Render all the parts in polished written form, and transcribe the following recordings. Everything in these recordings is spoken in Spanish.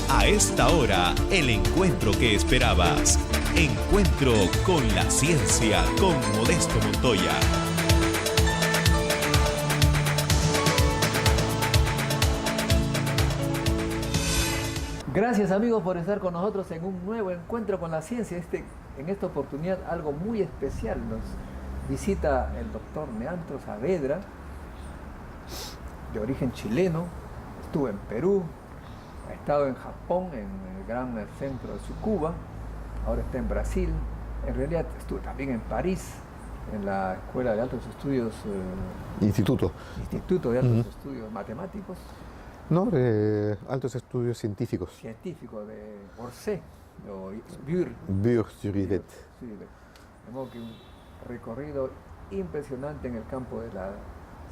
A esta hora, el encuentro que esperabas. Encuentro con la ciencia con Modesto Montoya. Gracias amigos por estar con nosotros en un nuevo encuentro con la ciencia. En esta oportunidad algo muy especial. Nos visita el doctor Neantro Saavedra, de origen chileno, estuvo en Perú, ha estado en Japón, en el gran centro de Tsukuba, ahora está en Brasil, en realidad estuvo también en París, en la Escuela de Altos Estudios, Instituto de Altos Estudios Matemáticos. No, de Altos Estudios Científicos. Científico de Orsay, o Bure. Bure-sur-Yvette. De modo que un recorrido impresionante en el campo de la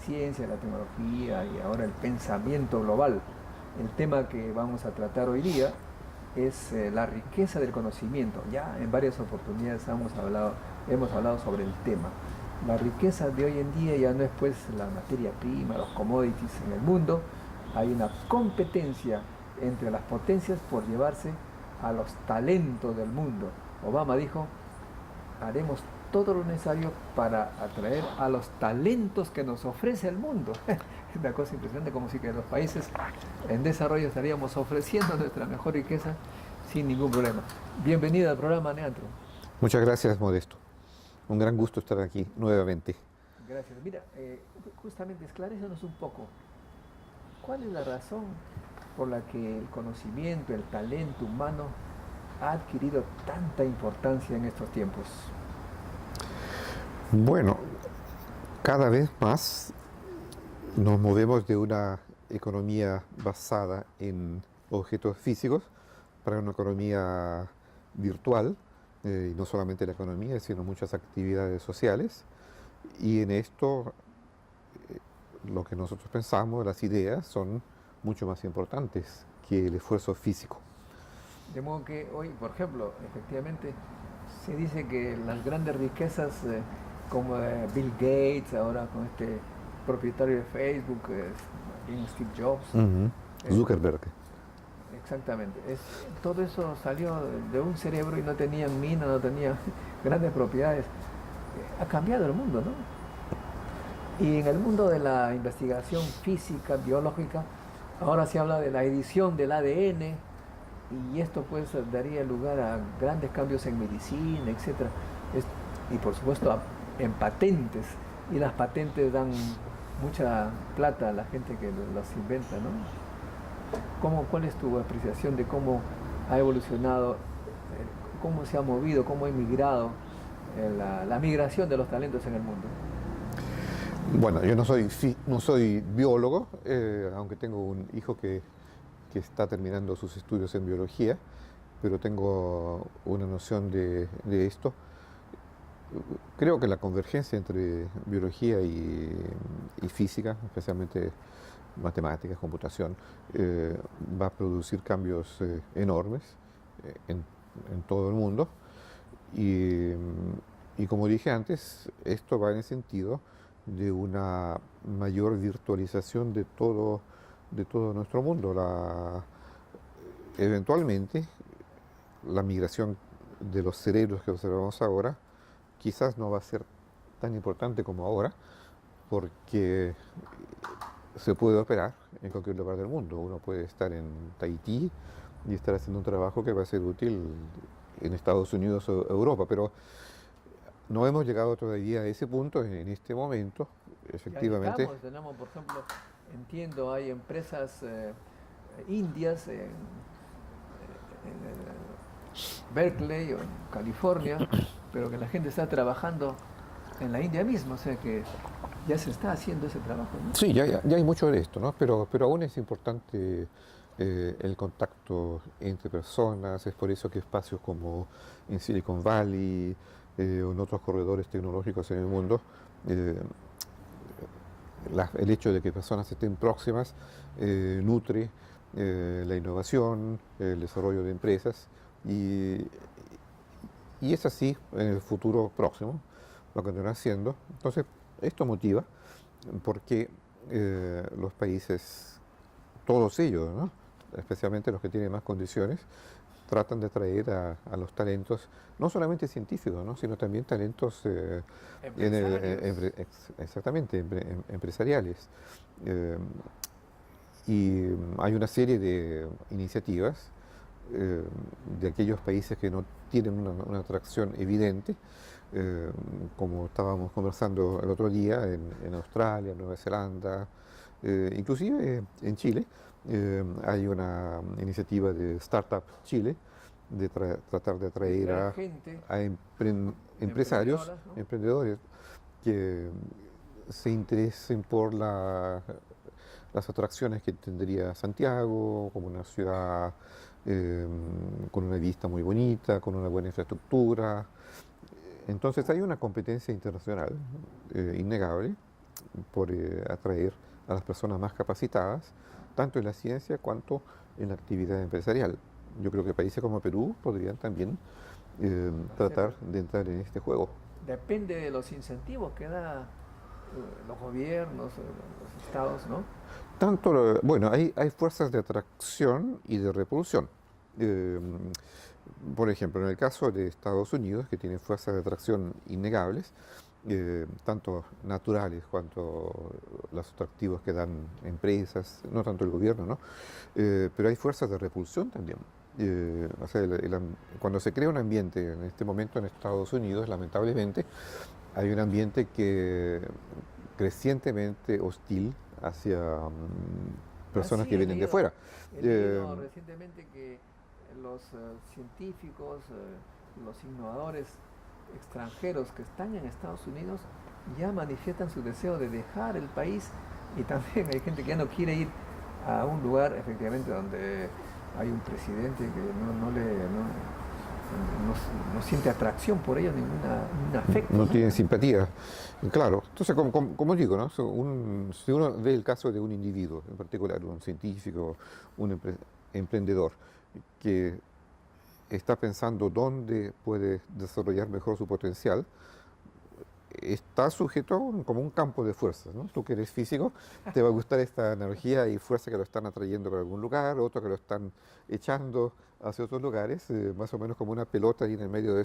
ciencia, la tecnología y ahora el pensamiento global. El tema que vamos a tratar hoy día es la riqueza del conocimiento. Ya en varias oportunidades hemos hablado sobre el tema. La riqueza de hoy en día ya no es pues la materia prima, los commodities en el mundo. Hay una competencia entre las potencias por llevarse a los talentos del mundo. Obama dijo, haremos todo lo necesario para atraer a los talentos que nos ofrece el mundo. Es una cosa impresionante, como si que los países en desarrollo estaríamos ofreciendo nuestra mejor riqueza sin ningún problema. Bienvenido al programa, Neantro. Muchas gracias, Modesto. Un gran gusto estar aquí nuevamente. Gracias. Mira, justamente esclarécenos un poco. ¿Cuál es la razón por la que el conocimiento, el talento humano ha adquirido tanta importancia en estos tiempos? Bueno, cada vez más nos movemos de una economía basada en objetos físicos para una economía virtual, y no solamente la economía, sino muchas actividades sociales. Y en esto, lo que nosotros pensamos, las ideas, son mucho más importantes que el esfuerzo físico. De modo que hoy, por ejemplo, efectivamente, se dice que las grandes riquezas, como Bill Gates, ahora con este propietario de Facebook, Steve Jobs. Zuckerberg. Exactamente. Todo eso salió de un cerebro y no tenían minas, no tenían grandes propiedades. Ha cambiado el mundo, ¿no? Y en el mundo de la investigación física, biológica, ahora se habla de la edición del ADN y esto pues daría lugar a grandes cambios en medicina, etc. Y por supuesto en patentes, y las patentes dan mucha plata a la gente que las inventa, ¿no? ¿Cuál es tu apreciación de cómo ha evolucionado, cómo se ha movido, cómo ha emigrado la migración de los talentos en el mundo? Bueno, yo no soy biólogo, aunque tengo un hijo que está terminando sus estudios en biología, pero tengo una noción de esto. Creo que la convergencia entre biología y física, especialmente matemáticas, computación, va a producir cambios enormes en todo el mundo. Y como dije antes, esto va en el sentido de una mayor virtualización de todo nuestro mundo. Eventualmente, la migración de los cerebros que observamos ahora quizás no va a ser tan importante como ahora, porque se puede operar en cualquier lugar del mundo. Uno puede estar en Tahití y estar haciendo un trabajo que va a ser útil en Estados Unidos o Europa, pero no hemos llegado todavía a ese punto en este momento, efectivamente. Tenemos, por ejemplo, entiendo, hay empresas indias en Berkeley o en California, pero que la gente está trabajando en la India misma, o sea que ya se está haciendo ese trabajo, ¿no? Sí, ya hay mucho de esto, ¿no? Pero aún es importante el contacto entre personas. Es por eso que espacios como en Silicon Valley o en otros corredores tecnológicos en el mundo, el hecho de que personas estén próximas nutre la innovación, el desarrollo de empresas, y es así en el futuro próximo, va a continuar siendo. Entonces, esto motiva porque los países, todos ellos, ¿no?, especialmente los que tienen más condiciones, tratan de atraer a los talentos, no solamente científicos, ¿no? Sino también talentos exactamente, empresariales. Eh, y hay una serie de iniciativas de aquellos países que no tienen una atracción evidente, como estábamos conversando el otro día en Australia, Nueva Zelanda, inclusive en Chile. Hay una iniciativa de Startup Chile de tratar de atraer a empresarios, ¿no? emprendedores que se interesen por las atracciones que tendría Santiago, como una ciudad con una vista muy bonita, con una buena infraestructura. Entonces hay una competencia internacional innegable por atraer a las personas más capacitadas, tanto en la ciencia cuanto en la actividad empresarial. Yo creo que países como Perú podrían también tratar de entrar en este juego. Depende de los incentivos que da los gobiernos, los estados, ¿no? Bueno, hay fuerzas de atracción y de repulsión. Por ejemplo, en el caso de Estados Unidos, que tiene fuerzas de atracción innegables, tanto naturales cuanto los atractivos que dan empresas, no tanto el gobierno, ¿no? Pero hay fuerzas de repulsión también. O sea, cuando se crea un ambiente en este momento en Estados Unidos, lamentablemente, hay un ambiente crecientemente hostil hacia personas que vienen de fuera. He leído recientemente que los científicos, los innovadores extranjeros que están en Estados Unidos ya manifiestan su deseo de dejar el país, y también hay gente que ya no quiere ir a un lugar efectivamente donde hay un presidente que no siente atracción por ellos, ningún afecto. No tiene simpatía, claro. Entonces, como digo, ¿no? Si uno ve el caso de un individuo, en particular un científico, un emprendedor, que está pensando dónde puede desarrollar mejor su potencial, está sujeto como un campo de fuerzas, ¿no? Tú que eres físico, te va a gustar esta energía y fuerza que lo están atrayendo para algún lugar, otro que lo están echando hacia otros lugares, más o menos como una pelota ahí en el medio de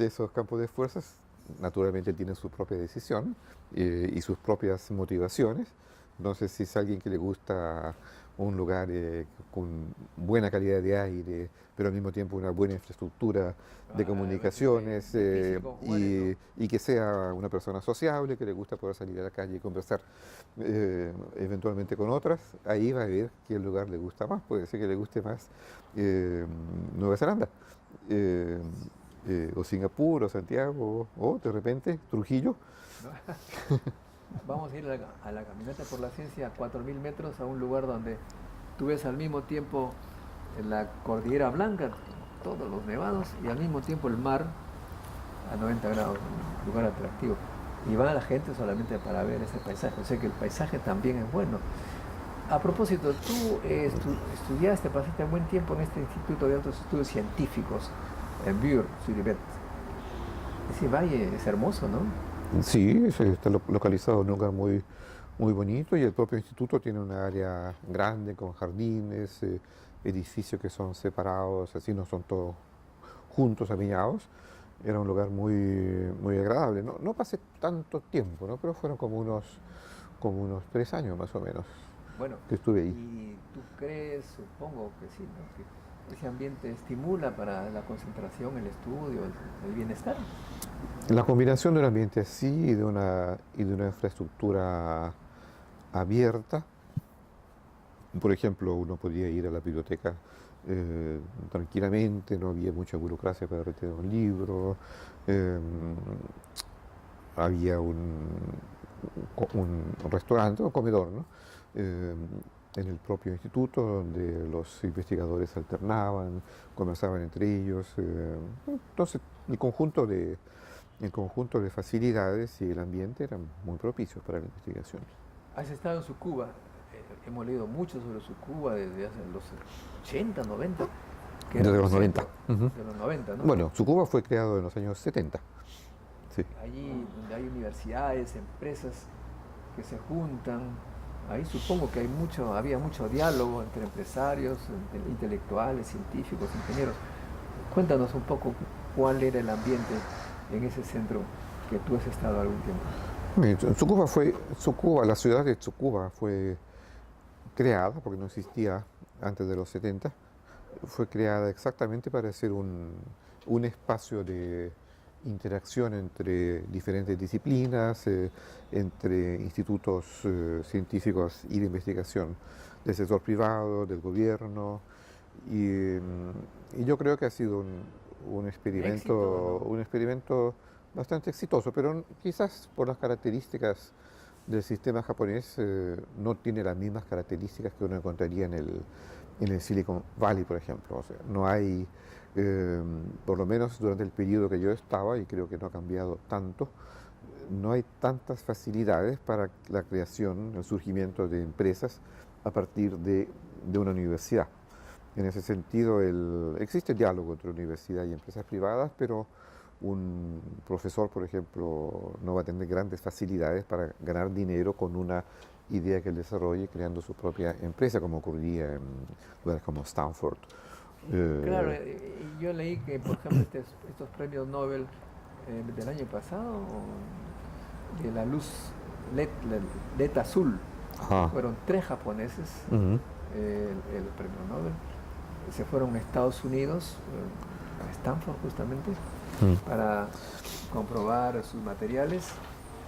esos campos de fuerzas. Naturalmente él tiene su propia decisión y sus propias motivaciones. Entonces, si es alguien que le gusta un lugar con buena calidad de aire, pero al mismo tiempo una buena infraestructura de comunicaciones y que sea una persona sociable, que le gusta poder salir a la calle y conversar eventualmente con otras, ahí va a ver qué lugar le gusta más. Puede ser que le guste más Nueva Zelanda, o Singapur, o Santiago, o de repente Trujillo. Vamos a ir a la caminata por la ciencia a 4.000 metros, a un lugar donde tú ves al mismo tiempo la Cordillera Blanca, todos los nevados, y al mismo tiempo el mar a 90 grados, un lugar atractivo. Y va la gente solamente para ver ese paisaje, o sea que el paisaje también es bueno. A propósito, tú estudiaste, pasaste un buen tiempo en este Instituto de Altos Estudios Científicos, en Bure-sur-Yvette. Ese valle es hermoso, ¿no? Sí, está localizado en un lugar muy, muy bonito, y el propio instituto tiene una área grande con jardines, edificios que son separados, así no son todos juntos, apiñados. Era un lugar muy, muy agradable. No pasé tanto tiempo, ¿no? Pero fueron como unos 3 años más o menos, bueno, que estuve ahí. ¿Y tú crees, supongo que sí, ¿no?, que ese ambiente estimula para la concentración, el estudio, el bienestar? La combinación de un ambiente así y de una infraestructura abierta. Por ejemplo, uno podía ir a la biblioteca tranquilamente, no había mucha burocracia para retirar un libro, había un restaurante, un comedor, ¿no? En el propio instituto, donde los investigadores alternaban, conversaban entre ellos. Entonces, el conjunto de facilidades y el ambiente eran muy propicios para la investigación. Has estado en Tsukuba. Hemos leído mucho sobre Tsukuba desde hace los 80, 90. Desde los 90. De los 90, ¿no? Bueno, Tsukuba fue creado en los años 70. Sí. Allí donde hay universidades, empresas que se juntan ahí supongo que había mucho diálogo entre empresarios, entre intelectuales, científicos, ingenieros. Cuéntanos un poco cuál era el ambiente en ese centro que tú has estado algún tiempo. Tsukuba, la ciudad de Tsukuba fue creada, porque no existía antes de los 70, fue creada exactamente para ser un espacio de interacción entre diferentes disciplinas, entre institutos científicos y de investigación del sector privado, del gobierno, y yo creo que ha sido Éxito, ¿no? un experimento bastante exitoso, pero quizás por las características del sistema japonés no tiene las mismas características que uno encontraría en el Silicon Valley, por ejemplo. O sea, no hay, por lo menos durante el periodo que yo estaba, y creo que no ha cambiado tanto, no hay tantas facilidades para la creación, el surgimiento de empresas a partir de una universidad. En ese sentido, existe diálogo entre universidad y empresas privadas, pero un profesor, por ejemplo, no va a tener grandes facilidades para ganar dinero con una idea que él desarrolle creando su propia empresa, como ocurría en lugares como Stanford. Claro, Eh, yo leí que, por ejemplo, estos premios Nobel del año pasado, de la luz LED azul, ajá, fueron 3 japoneses, ujú, el premio Nobel, se fueron a Estados Unidos, a Stanford justamente, ujú. para comprobar sus materiales,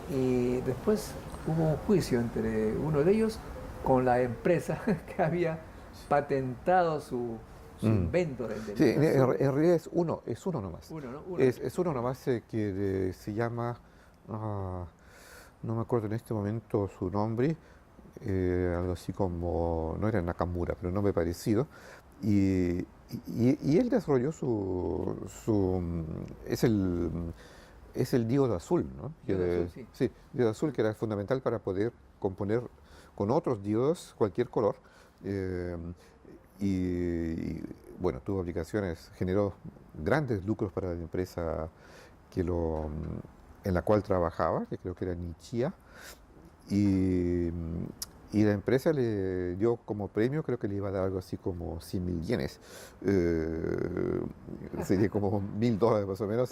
y después hubo un juicio entre uno de ellos con la empresa que había patentado su Mm. invento del Sí, LED azul. en realidad es uno nomás. Uno, ¿no? Uno. Es uno nomás que se llama, ah, no me acuerdo en este momento su nombre, algo así como, no era Nakamura, pero un nombre parecido. Y, y él desarrolló es el diodo azul, ¿no? Diodo azul, sí. Sí, diodo azul que era fundamental para poder componer con otros diodos cualquier color. eh, bueno, tuvo aplicaciones, generó grandes lucros para la empresa en la cual trabajaba, que creo que era Nichia, y, y la empresa le dio como premio, creo que le iba a dar algo así como 100.000 yenes, eh, sería como $1.000 más o menos,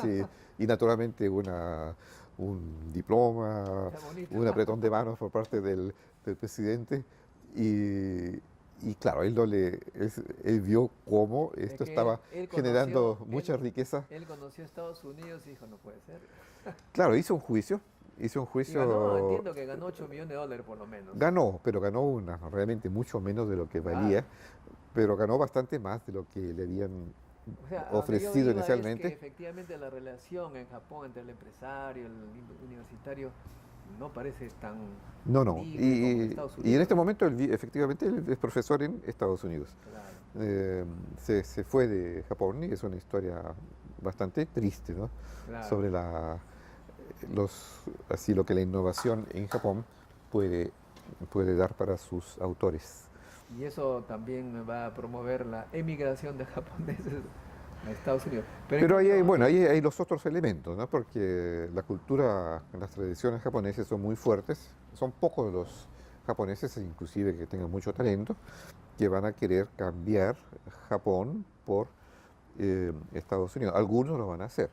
y naturalmente un diploma, Está bonito. un apretón de manos por parte del presidente, y, y claro, él vio cómo Es esto que estaba generando mucha riqueza. él conoció Estados Unidos y dijo, no puede ser. Claro, hizo un Y ganó, juicio. entiendo que ganó $8 millones por lo menos. Ganó, pero ganó realmente mucho menos de lo que valía, Claro. pero ganó bastante más de lo que le habían O sea, a donde yo ofrecido iba es que inicialmente. efectivamente la relación en Japón entre el empresario, el universitario, no parece tan No, no. digna como en Estados Y en Unidos, este ¿no? momento, efectivamente, él es profesor en Estados Unidos. Claro, Se fue de Japón y es una historia bastante triste, ¿no? claro. Sobre así lo que la innovación en Japón puede, puede dar para sus autores. Y eso también va a promover la emigración de japoneses a Estados Unidos. Pero en Pero cambio, bueno, ahí hay los otros elementos, ¿no? Porque la cultura, las tradiciones japonesas son muy fuertes. Son pocos los japoneses, inclusive que tengan mucho talento, que van a querer cambiar Japón por Estados Unidos. Algunos lo van a hacer,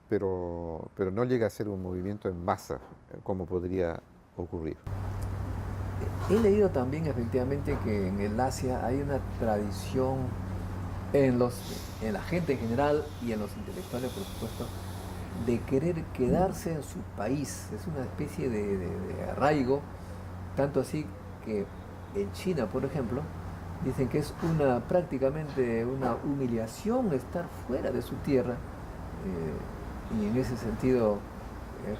pero no llega a ser un movimiento en masa, como podría ocurrir. he leído también efectivamente que en el Asia hay una tradición en la gente en general y en los intelectuales, por supuesto, de querer quedarse en su país. Es una especie de arraigo, tanto así que en China, por ejemplo, dicen que es prácticamente una humillación estar fuera de su tierra. Y en ese sentido,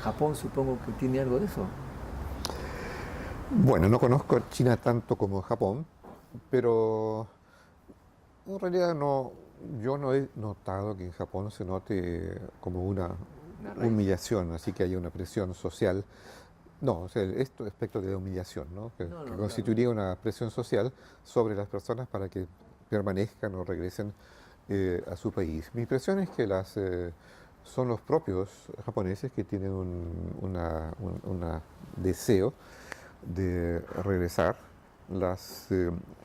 Japón supongo que tiene algo de eso. Bueno, no conozco China tanto como Japón, pero en realidad no, yo no he notado que en Japón se note como una Una raíz. humillación, así que haya una presión social. No, o sea, esto aspecto de la humillación, ¿no? No, Que no, claro. constituiría una presión social sobre las personas para que permanezcan o regresen a su país. Mi impresión es que son los propios japoneses que tienen un deseo de regresar. O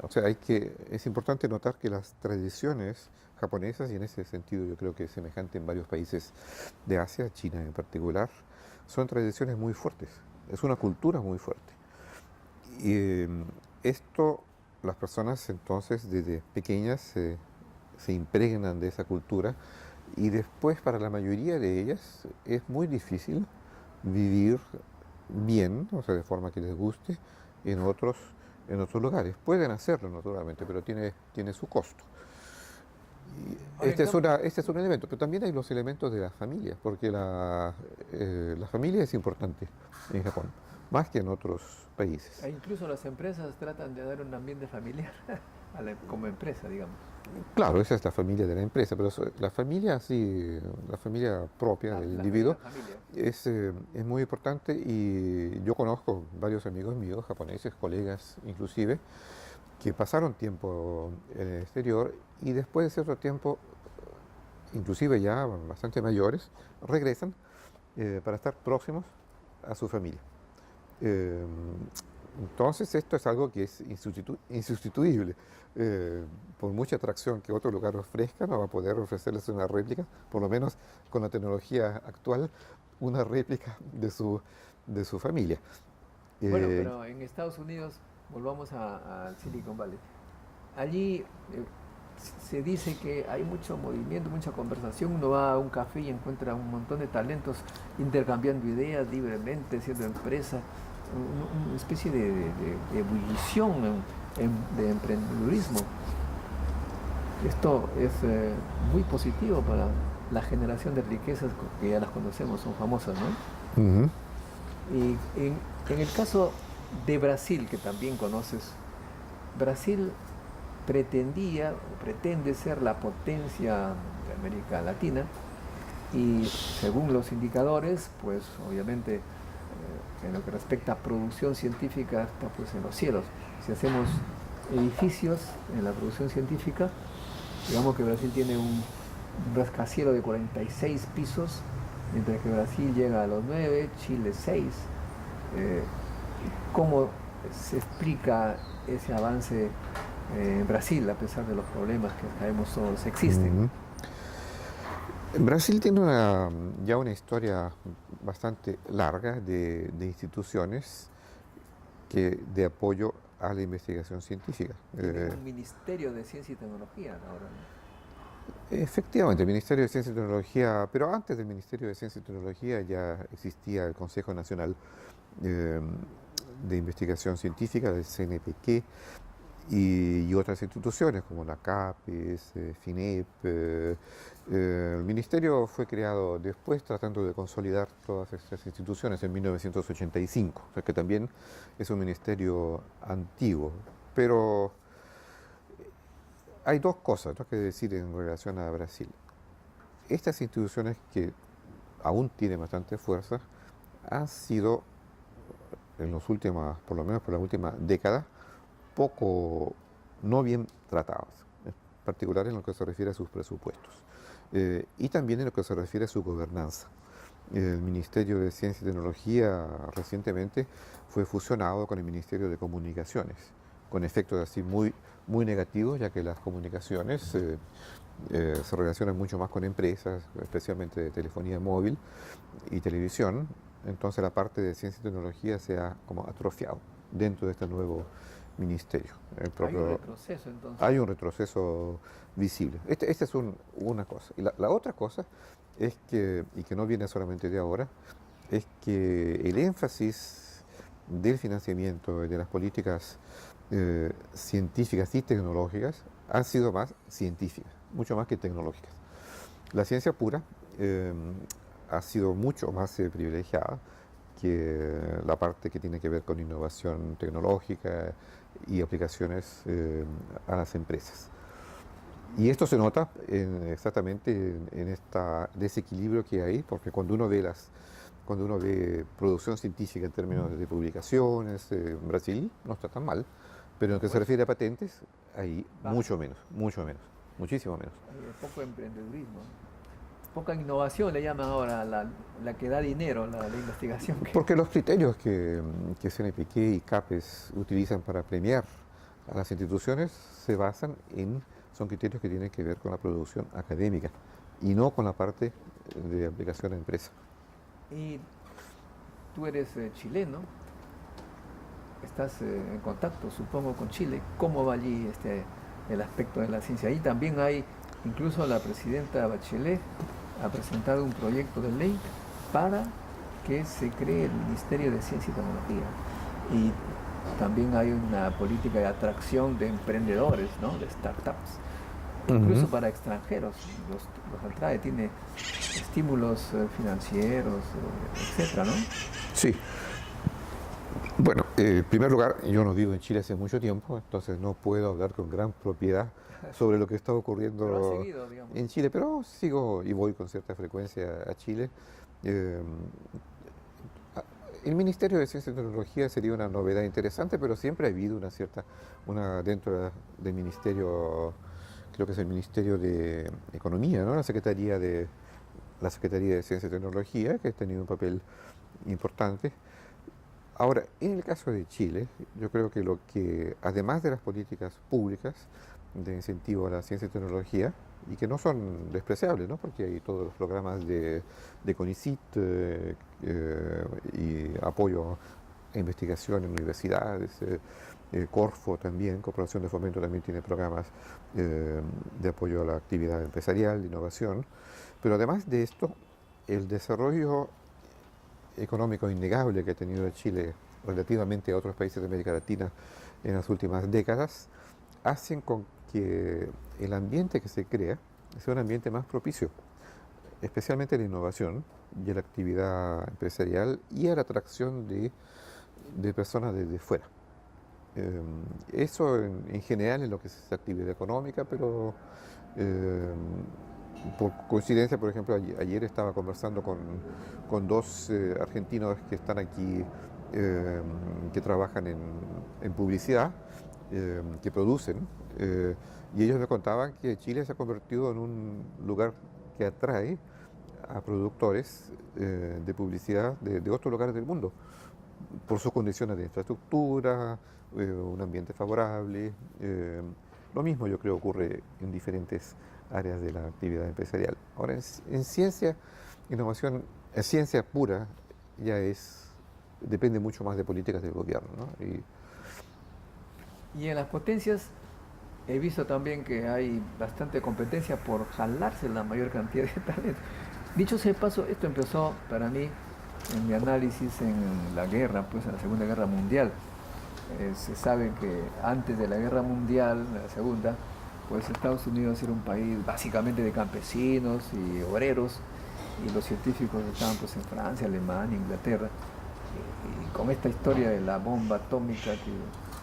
sea, es importante notar que las tradiciones japonesas, y en ese sentido yo creo que es semejante en varios países de Asia, China en particular, son tradiciones muy fuertes, es una cultura muy fuerte. Y esto, las personas entonces desde pequeñas se impregnan de esa cultura y después para la mayoría de ellas es muy difícil vivir bien, o sea, de forma que les guste, en otros lugares. Pueden hacerlo naturalmente, pero tiene su costo. Y este es un elemento, pero también hay los elementos de la familia, porque la familia es importante en Japón, más que en otros países. E incluso las empresas tratan de dar un ambiente familiar como empresa, digamos. Claro, esa es la familia de la empresa, pero la familia, sí, la familia propia del individuo es muy importante y yo conozco varios amigos míos, japoneses, colegas inclusive, que pasaron tiempo en el exterior y después de cierto tiempo, inclusive ya bastante mayores, regresan para estar próximos a su familia. Eh, entonces esto es algo que es insustituible. Por mucha atracción que otro lugar ofrezca, no va a poder ofrecerles una réplica, por lo menos con la tecnología actual, una réplica de su familia. Bueno, pero en Estados Unidos, volvamos al Silicon Valley. Allí se dice que hay mucho movimiento, mucha conversación. Uno va a un café y encuentra un montón de talentos intercambiando ideas libremente, siendo empresa, una especie de ebullición de emprendedurismo. Esto es muy positivo para la generación de riquezas que ya las conocemos, son famosas, ¿no? Uh-huh. Y en el caso de Brasil, que también conoces, Brasil pretende ser la potencia de América Latina y según los indicadores, pues obviamente en lo que respecta a producción científica está pues en los cielos. Si hacemos edificios en la producción científica, digamos que Brasil tiene un rascacielos de 46 pisos, mientras que Brasil llega a los 9, Chile 6. ¿Cómo se explica ese avance en Brasil, a pesar de los problemas que sabemos todos existen? Uh-huh. Brasil tiene ya una historia bastante larga de instituciones de apoyo a la investigación científica. Tiene un Ministerio de Ciencia y Tecnología ahora, ¿no? Efectivamente, el Ministerio de Ciencia y Tecnología, pero antes del Ministerio de Ciencia y Tecnología ya existía el Consejo Nacional de Investigación Científica, del CNPq, y otras instituciones como la CAPES, FINEP. El ministerio fue creado después tratando de consolidar todas estas instituciones en 1985, o sea que también es un ministerio antiguo, pero hay dos cosas que decir en relación a Brasil. Estas instituciones que aún tienen bastante fuerza han sido en los últimos, por lo menos por la última década, no bien tratadas, en particular en lo que se refiere a sus presupuestos y también en lo que se refiere a su gobernanza. El Ministerio de Ciencia y Tecnología recientemente fue fusionado con el Ministerio de Comunicaciones, con efectos así muy negativos, ya que las comunicaciones se relacionan mucho más con empresas, especialmente de telefonía móvil y televisión. Entonces la parte de ciencia y tecnología se ha como atrofiado dentro de este nuevo ministerio. Hay un retroceso entonces. Hay un retroceso visible. Esta es una cosa. Y la otra cosa es que, y que no viene solamente de ahora, es que el énfasis del financiamiento de las políticas científicas y tecnológicas han sido más científicas, mucho más que tecnológicas. La ciencia pura ha sido mucho más privilegiada que la parte que tiene que ver con innovación tecnológica y aplicaciones a las empresas. Y esto se nota exactamente en este desequilibrio que hay, porque cuando uno ve producción científica en términos de publicaciones, Brasil no está tan mal, pero en lo que se refiere a patentes, ahí mucho menos, muchísimo menos. Hay poco emprendedurismo. poca innovación le llaman ahora, la que da dinero, la investigación. Porque los criterios que CNPq y CAPES utilizan para premiar a las instituciones son criterios que tienen que ver con la producción académica y no con la parte de aplicación a empresa. Y tú eres chileno, estás en contacto, supongo, con Chile. ¿Cómo va allí el aspecto de la ciencia? Ahí también hay, incluso la presidenta Bachelet ha presentado un proyecto de ley para que se cree el Ministerio de Ciencia y Tecnología. Y también hay una política de atracción de emprendedores, ¿no? De startups. Incluso para extranjeros, los atrae, tiene estímulos financieros, etcétera, ¿no? Sí. Bueno, en primer lugar, yo no vivo en Chile hace mucho tiempo, entonces no puedo hablar con gran propiedad sobre lo que está ocurriendo Pero has seguido, en Chile, pero sigo y voy con cierta frecuencia a Chile. El Ministerio de Ciencia y Tecnología sería una novedad interesante, pero siempre ha habido dentro del Ministerio, creo que es el Ministerio de Economía, ¿no? La Secretaría de Ciencia y Tecnología, que ha tenido un papel importante. Ahora, en el caso de Chile, yo creo que además de las políticas públicas de incentivo a la ciencia y tecnología, y que no son despreciables, ¿no? Porque hay todos los programas de CONICYT y apoyo a investigación en universidades, Corfo también, Corporación de Fomento también tiene programas de apoyo a la actividad empresarial, de innovación, pero además de esto, el desarrollo económico innegable que ha tenido Chile relativamente a otros países de América Latina en las últimas décadas, hacen con que el ambiente que se crea sea un ambiente más propicio, especialmente a la innovación y a la actividad empresarial y a la atracción de personas desde fuera. Eso en general es lo que es actividad económica, pero por coincidencia, por ejemplo, ayer estaba conversando con dos argentinos que están aquí, que trabajan en publicidad, que producen, y ellos me contaban que Chile se ha convertido en un lugar que atrae a productores de publicidad de otros lugares del mundo, por sus condiciones de infraestructura, un ambiente favorable. Lo mismo yo creo ocurre en diferentes áreas de la actividad empresarial. Ahora, en ciencia, innovación, en ciencia pura, depende mucho más de políticas del gobierno, ¿no? Y en las potencias he visto también que hay bastante competencia por jalarse la mayor cantidad de talentos. Dicho sea de paso, esto empezó para mí en mi análisis en la guerra, pues en la Segunda Guerra Mundial. Se sabe que antes de la Guerra Mundial, la Segunda, pues Estados Unidos era un país básicamente de campesinos y obreros, y los científicos estaban pues en Francia, Alemania, Inglaterra, y con esta historia de la bomba atómica, que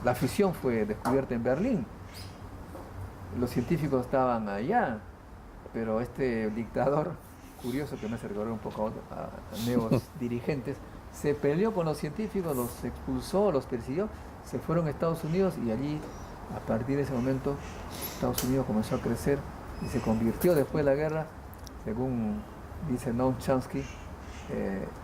la fisión fue descubierta en Berlín, los científicos estaban allá, pero este dictador, curioso que me hace recordar un poco a nuevos dirigentes, se peleó con los científicos, los expulsó, los persiguió, se fueron a Estados Unidos y allí, a partir de ese momento, Estados Unidos comenzó a crecer y se convirtió después de la guerra, según dice Noam Chomsky,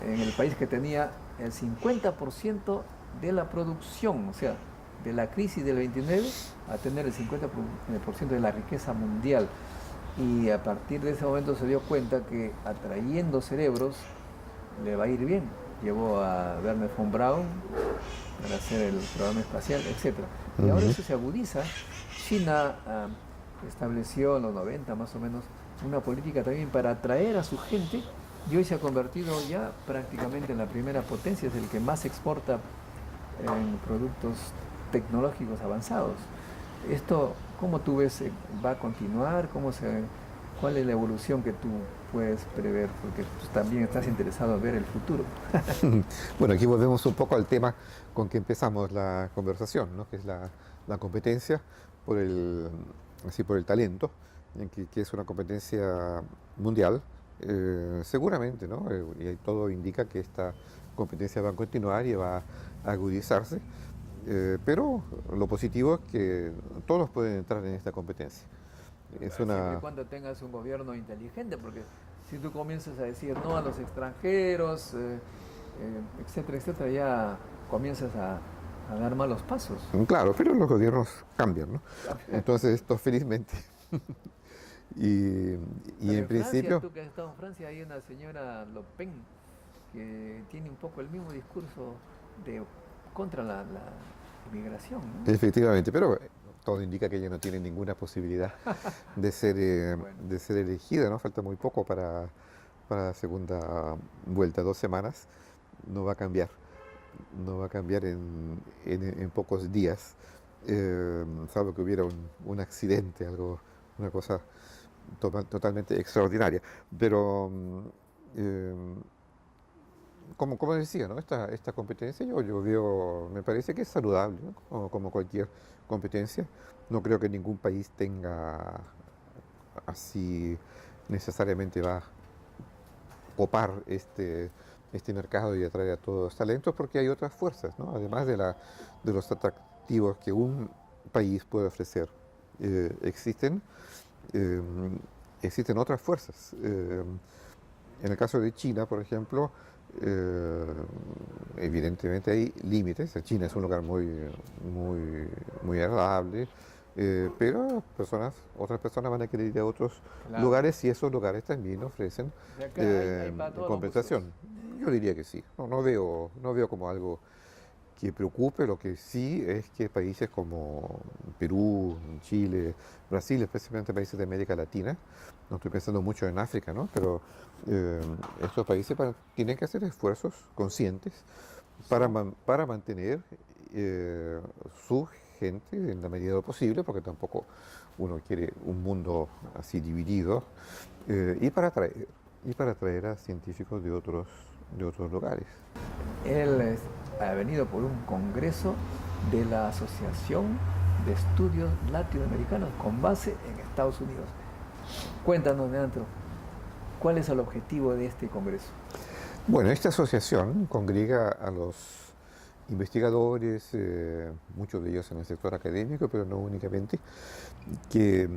en el país que tenía el 50% de la producción, o sea, de la crisis del 29 a tener el 50% de la riqueza mundial. Y a partir de ese momento se dio cuenta que atrayendo cerebros le va a ir bien. Llevó a Wernher von Braun para hacer el programa espacial, etc. Y ahora eso se agudiza. China estableció en los 90 más o menos una política también para atraer a su gente, y hoy se ha convertido ya prácticamente en la primera potencia, es el que más exporta en productos tecnológicos avanzados. Esto, ¿cómo tú ves? ¿Va a continuar? ¿Cuál es la evolución que tú puedes prever? Porque tú también estás interesado en ver el futuro. Bueno, aquí volvemos un poco al tema con que empezamos la conversación, ¿no? Que es la competencia por el talento, que es una competencia mundial, seguramente, ¿no? Y todo indica que esta competencia va a continuar y va a agudizarse. Pero lo positivo es que todos pueden entrar en esta competencia. Siempre y cuando tengas un gobierno inteligente, porque Si tú comienzas a decir no a los extranjeros, etcétera, etcétera, ya comienzas a dar malos pasos. Claro, pero los gobiernos cambian, ¿no? Entonces esto felizmente. y Pero en en principio... Francia, tú que has estado en Francia, hay una señora Le Pen que tiene un poco el mismo discurso contra la inmigración, ¿no? Efectivamente, pero todo indica que ella no tiene ninguna posibilidad Bueno, de ser elegida, ¿no? Falta muy poco para la segunda vuelta, 2 semanas. No va a cambiar, no va a cambiar en pocos días, salvo que hubiera un accidente, algo, una cosa totalmente extraordinaria. Pero, eh, como decía, ¿no? Esta competencia yo veo, me parece que es saludable, ¿no? Como cualquier competencia. No creo que ningún país tenga así necesariamente va a copar este mercado y atraer a todos los talentos porque hay otras fuerzas, ¿no? Además de los atractivos que un país puede ofrecer, existen, eh, existen otras fuerzas. En el caso de China, por ejemplo, eh, evidentemente hay límites. China es un lugar muy agradable, pero otras personas van a querer ir a otros claro. lugares y esos lugares también ofrecen De acá hay para todos los compensación. Yo diría que sí. No veo como algo que preocupe. Lo que sí es que países como Perú, Chile, Brasil, especialmente países de América Latina, no estoy pensando mucho en África, ¿no? Pero estos países tienen que hacer esfuerzos conscientes para mantener su gente en la medida de lo posible, porque tampoco uno quiere un mundo así dividido, y para atraer a científicos de otros lugares. Él ha venido por un congreso de la Asociación de Estudios Latinoamericanos con base en Estados Unidos. Cuéntanos, Leandro, ¿cuál es el objetivo de este congreso? Bueno, esta asociación congrega a los investigadores, muchos de ellos en el sector académico, pero no únicamente, que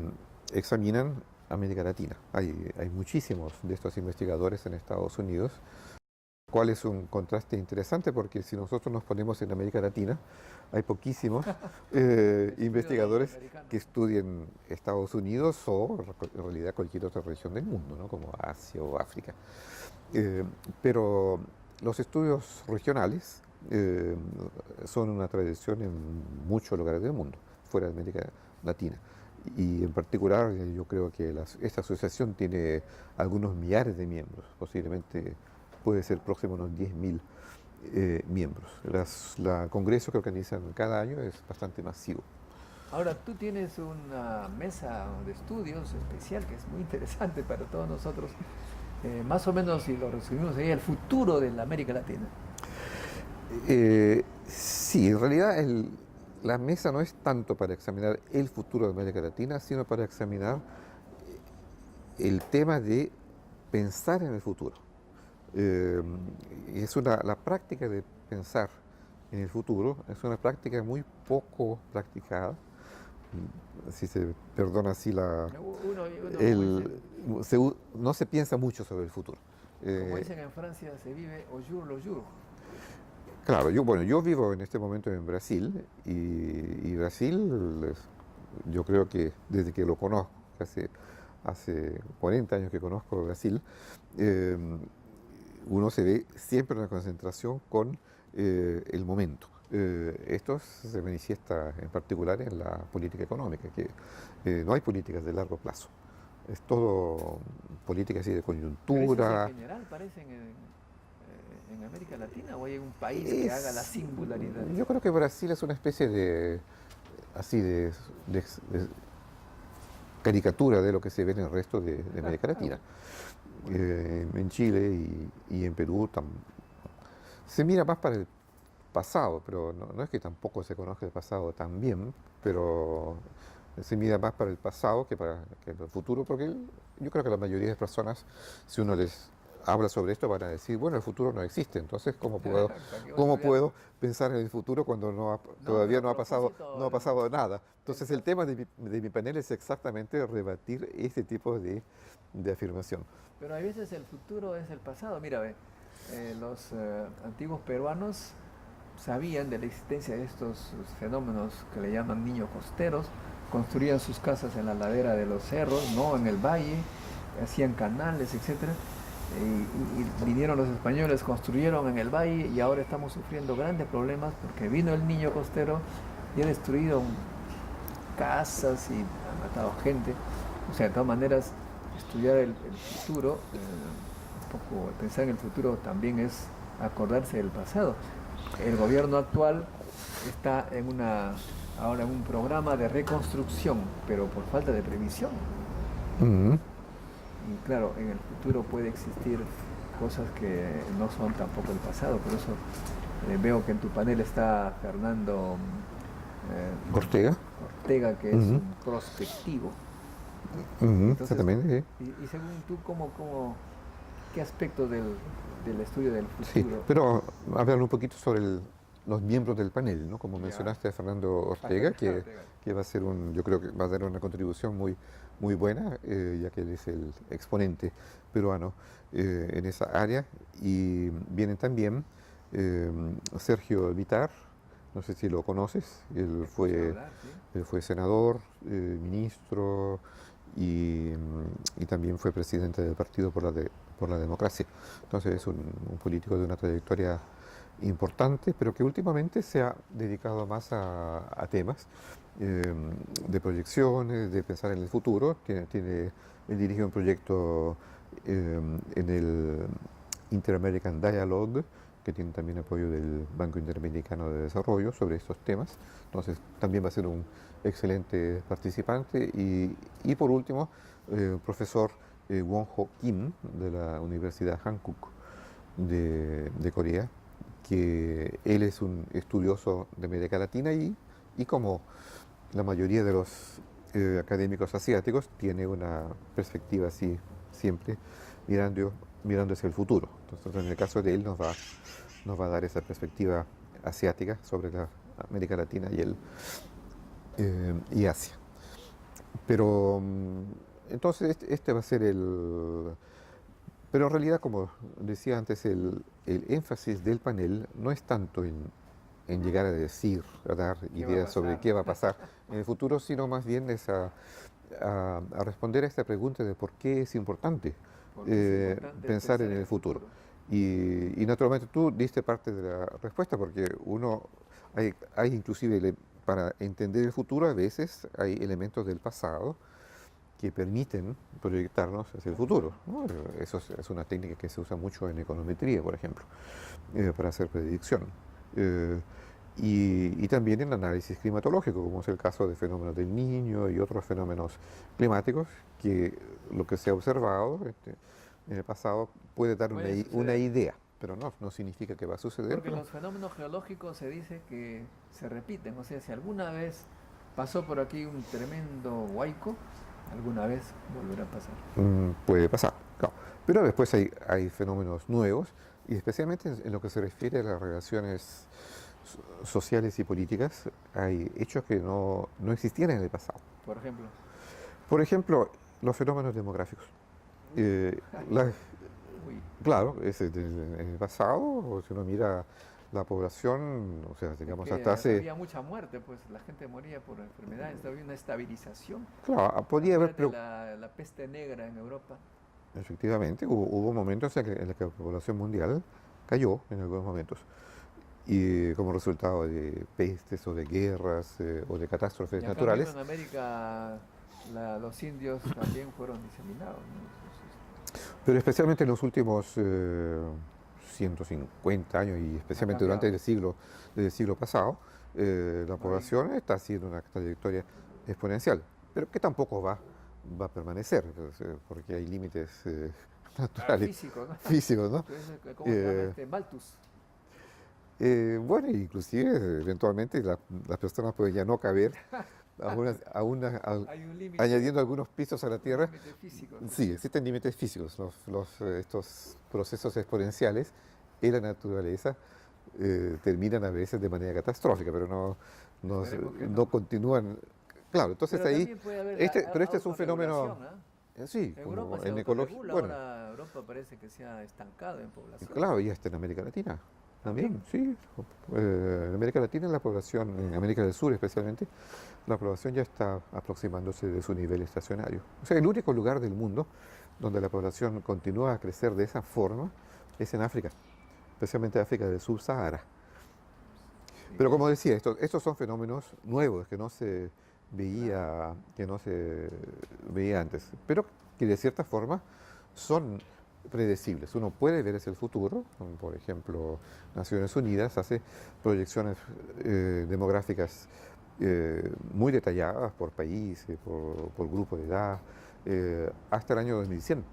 examinan América Latina. Hay muchísimos de estos investigadores en Estados Unidos, cual es un contraste interesante porque si nosotros nos ponemos en América Latina, hay poquísimos investigadores que estudien Estados Unidos o en realidad cualquier otra región del mundo, ¿no? Como Asia o África. Pero los estudios regionales son una tradición en muchos lugares del mundo, fuera de América Latina. Y en particular yo creo que esta asociación tiene algunos millares de miembros, posiblemente puede ser próximo a unos 10.000 miembros. El congreso que organizan cada año es bastante masivo. Ahora, tú tienes una mesa de estudios especial que es muy interesante para todos nosotros. Más o menos, si lo resumimos ahí, el futuro de la América Latina. Sí, en realidad la mesa no es tanto para examinar el futuro de América Latina, sino para examinar el tema de pensar en el futuro. La práctica de pensar en el futuro es una práctica muy poco practicada, si se perdona así no se piensa mucho sobre el futuro. Como dicen en Francia, se vive au jour le jour. Claro, yo vivo en este momento en Brasil y Brasil, yo creo que desde que lo conozco, hace 40 años que conozco Brasil, uno se ve siempre una concentración con el momento. Esto se manifiesta en particular en la política económica, que no hay políticas de largo plazo. Es todo política así de coyuntura. ¿En general parecen en América Latina o hay un país que haga la singularidad? Yo creo que Brasil es una especie de caricatura de lo que se ve en el resto de América Latina. En Chile y en Perú se mira más para el pasado, pero no es que tampoco se conozca el pasado tan bien, pero se mira más para el pasado que para el futuro, porque yo creo que la mayoría de personas, si uno les habla sobre esto van a decir, bueno, el futuro no existe, entonces ¿cómo puedo, ¿Para qué voy a cómo estudiar? puedo pensar en el futuro cuando todavía pero no a ha pasado, propósito no ha pasado nada? Entonces el caso- tema de mi panel es exactamente rebatir este tipo de afirmación. pero a veces el futuro es el pasado. Mira, ve, los antiguos peruanos sabían de la existencia de estos fenómenos que le llaman niños costeros, construían sus casas en la ladera de los cerros, no en el valle, hacían canales, etcétera. Y vinieron los españoles, construyeron en el valle y ahora estamos sufriendo grandes problemas porque vino el niño costero y ha destruido casas y ha matado gente. O sea, de todas maneras, estudiar el futuro, un poco pensar en el futuro también es acordarse del pasado. El gobierno actual está ahora en un programa de reconstrucción, pero por falta de previsión. Ujú. Y claro, en el futuro puede existir cosas que no son tampoco el pasado. Por eso veo que en tu panel está Fernando Ortega. Ortega, que es Ujú. un prospectivo. Ujú, Entonces, exactamente, sí. y según tú, ¿qué aspecto del estudio del Sí, futuro? pero hablar un poquito sobre los miembros del panel, ¿no? Como Ya. mencionaste a Fernando Ortega, que va a ser yo creo que va a dar una contribución muy buena, ya que él es el exponente peruano en esa área. Y vienen también Sergio Vitar, no sé si lo conoces, Escuché hablar, ¿sí? él fue senador, ministro y también fue presidente del Partido por la Democracia. Entonces es un político de una trayectoria importante, pero que últimamente se ha dedicado más a temas de proyecciones, de pensar en el futuro. Él dirige un proyecto en el Inter-American Dialogue, que tiene también apoyo del Banco Interamericano de Desarrollo sobre estos temas. Entonces también va a ser un excelente participante. Y por último, profesor Won-ho Kim de la Universidad Hankook de Corea, que él es un estudioso de América Latina y como la mayoría de los académicos asiáticos, tiene una perspectiva así siempre mirando hacia el futuro. Entonces, en el caso de él nos va a dar esa perspectiva asiática sobre la América Latina y Asia. Pero entonces este va a ser Pero en realidad, como decía antes, el énfasis del panel no es tanto en llegar a decir, a dar ¿Qué va a ideas sobre pasar? qué va a pasar en el futuro, sino más bien es a responder a esta pregunta de por qué es importante Porque es importante pensar en el futuro. Y naturalmente tú diste parte de la respuesta, porque hay inclusive, para entender el futuro, a veces hay elementos del pasado que permiten proyectarnos hacia el futuro, ¿no? Eso es una técnica que se usa mucho en econometría, por ejemplo, para hacer predicción. Eh, y también en análisis climatológico, como es el caso de fenómenos del Niño y otros fenómenos climáticos, que lo que se ha observado en el pasado puede dar Puede una suceder. idea, pero no significa que va a suceder. Porque Pero los fenómenos geológicos se dice que se repiten. O sea, si alguna vez pasó por aquí un tremendo huaico, alguna vez volverá a pasar. puede pasar, claro. Pero después hay fenómenos nuevos, y especialmente en lo que se refiere a las relaciones sociales y políticas, hay hechos que no existían en el pasado. Por ejemplo, Por ejemplo, los fenómenos demográficos. Eh, la- uy, claro, en el pasado, si uno mira la población, o sea, digamos, que hasta hace... había mucha muerte, pues la gente moría por enfermedades, había una estabilización. Claro, podía haber... Acuérdate la peste negra en Europa. Efectivamente, hubo momentos en los que la población mundial cayó en algunos momentos. Y como resultado de pestes o de guerras o de catástrofes Y acá mismo naturales. en América los indios también fueron diseminados, ¿no? Entonces, Pero especialmente en los últimos 150 años y especialmente durante cambiado. el siglo pasado, la Ahí. población está haciendo una trayectoria exponencial, pero que tampoco va a permanecer, porque hay límites naturales, Físico, ¿no? físicos, ¿no? Entonces, ¿cómo se llama Eh, este? Malthus. bueno, inclusive eventualmente las personas pueden ya no caber Hay un límite. añadiendo algunos pisos a la Tierra. Límite físico, ¿no? Sí, existen límites físicos, estos procesos exponenciales en la naturaleza terminan a veces de manera catastrófica, pero Esperemos que no no. continúan. Claro, entonces Pero ahí, también puede haber pero este es un fenómeno, autorregulación, ¿ah? sí, Europa como se en ecología, autorregula, bueno, ahora Europa parece que se ha estancado en población. claro, y hasta en América Latina. También, sí. En América Latina la población, en América del Sur especialmente, la población ya está aproximándose de su nivel estacionario. O sea, el único lugar del mundo donde la población continúa a crecer de esa forma es en África, especialmente África del Sub-Sahara. Pero como decía, estos son fenómenos nuevos que no se veía antes, pero que de cierta forma son predecibles. Uno puede ver hacia el futuro, como por ejemplo, Naciones Unidas hace proyecciones demográficas muy detalladas por país, por grupo de edad, hasta el año 2100.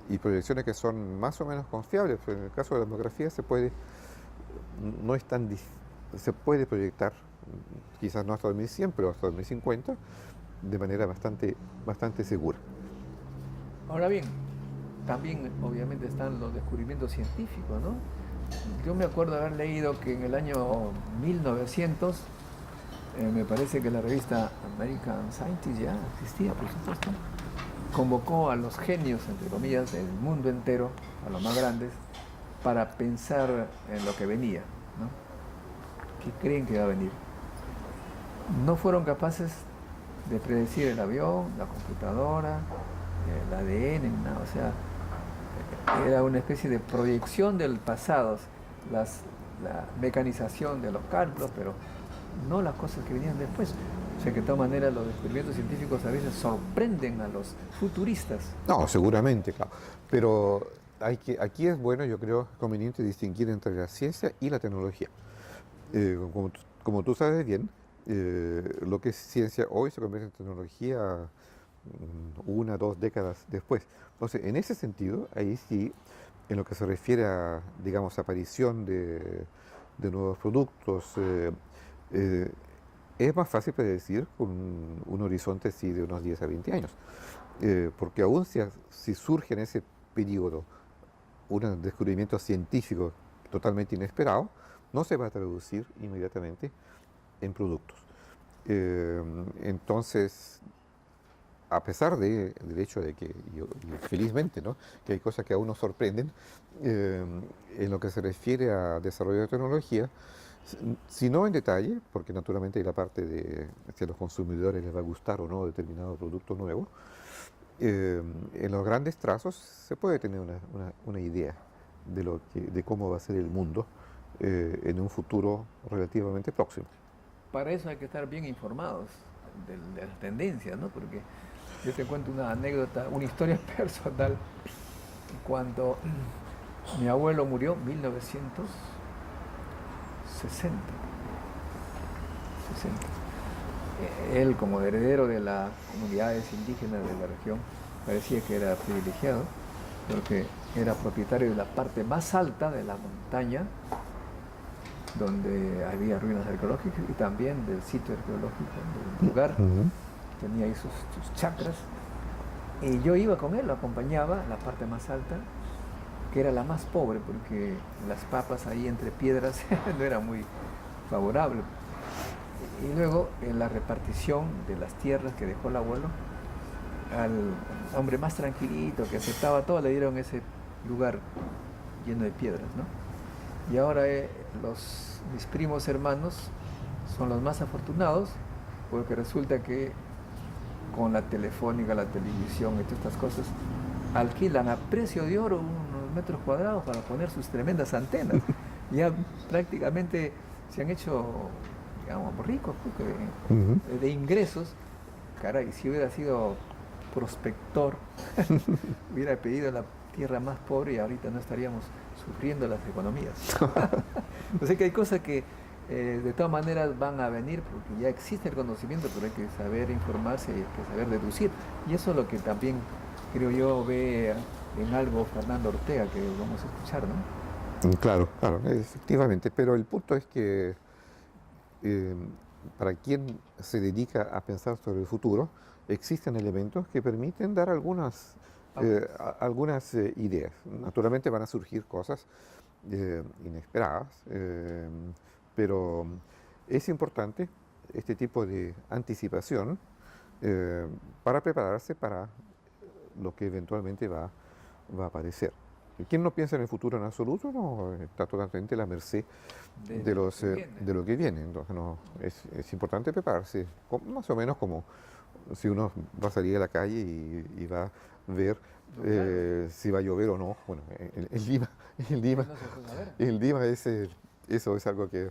Y proyecciones que son más o menos confiables. En el caso de la demografía no es tan se puede proyectar, quizás no hasta 2100, pero hasta 2050, de manera bastante segura. Ahora bien, también obviamente están los descubrimientos científicos, ¿no? Yo me acuerdo haber leído que en el año 1900, me parece que la revista American Scientist ya existía, por supuesto, convocó a los genios, entre comillas, del mundo entero, a los más grandes, para pensar en lo que venía, ¿no? ¿Qué creen que va a venir? No fueron capaces de predecir el avión, la computadora, el ADN, nada, o sea, era una especie de proyección del pasado, la mecanización de los cálculos, pero no las cosas que venían después. O sea que de todas maneras los descubrimientos científicos a veces sorprenden a los futuristas. No, seguramente, claro. Pero aquí es bueno, yo creo, conveniente distinguir entre la ciencia y la tecnología. Como tú sabes bien, lo que es ciencia hoy se convierte en tecnología 1 o 2 décadas después. Entonces, en ese sentido, ahí sí, en lo que se refiere a, digamos, aparición de nuevos productos, es más fácil predecir con un horizonte sí, de unos 10 a 20 años. Porque aún si surge en ese periodo un descubrimiento científico totalmente inesperado, no se va a traducir inmediatamente en productos. Entonces, a pesar del hecho de que, y felizmente, ¿no?, que hay cosas que aún nos sorprenden, en lo que se refiere a desarrollo de tecnología, si no en detalle, porque naturalmente hay la parte de si a los consumidores les va a gustar o no determinado producto nuevo, en los grandes trazos se puede tener una idea de cómo va a ser el mundo en un futuro relativamente próximo. Para eso hay que estar bien informados de las tendencias, ¿no? Porque yo te cuento una anécdota, una historia personal. Cuando mi abuelo murió en 1960, él como heredero de las comunidades indígenas de la región parecía que era privilegiado porque era propietario de la parte más alta de la montaña donde había ruinas arqueológicas y también del sitio arqueológico del lugar. Tenía ahí sus chacras y yo iba con él, lo acompañaba a la parte más alta, que era la más pobre porque las papas ahí entre piedras no era muy favorable. Y luego en la repartición de las tierras que dejó el abuelo, al hombre más tranquilito que aceptaba todo le dieron ese lugar lleno de piedras, ¿no? Y ahora mis primos hermanos son los más afortunados porque resulta que con la telefónica, la televisión y todas estas cosas alquilan a precio de oro unos metros cuadrados para poner sus tremendas antenas. Ya prácticamente se han hecho, digamos, ricos porque, de ingresos. Caray, si hubiera sido prospector, hubiera pedido la tierra más pobre y ahorita no estaríamos sufriendo las economías. O sea que hay cosas que de todas maneras van a venir porque ya existe el conocimiento, pero hay que saber informarse y hay que saber deducir. Y eso es lo que también creo yo ve en algo Fernando Ortega, que vamos a escuchar, ¿no? Claro, efectivamente, pero el punto es que para quien se dedica a pensar sobre el futuro, existen elementos que permiten dar algunas ideas. Naturalmente van a surgir cosas inesperadas, pero es importante este tipo de anticipación para prepararse para lo que eventualmente va a aparecer. Quien no piensa en el futuro en absoluto no está totalmente a la merced de lo que viene. Entonces es importante prepararse, más o menos como si uno va a salir a la calle y va a ver si va a llover o no. Bueno, en Lima eso es algo que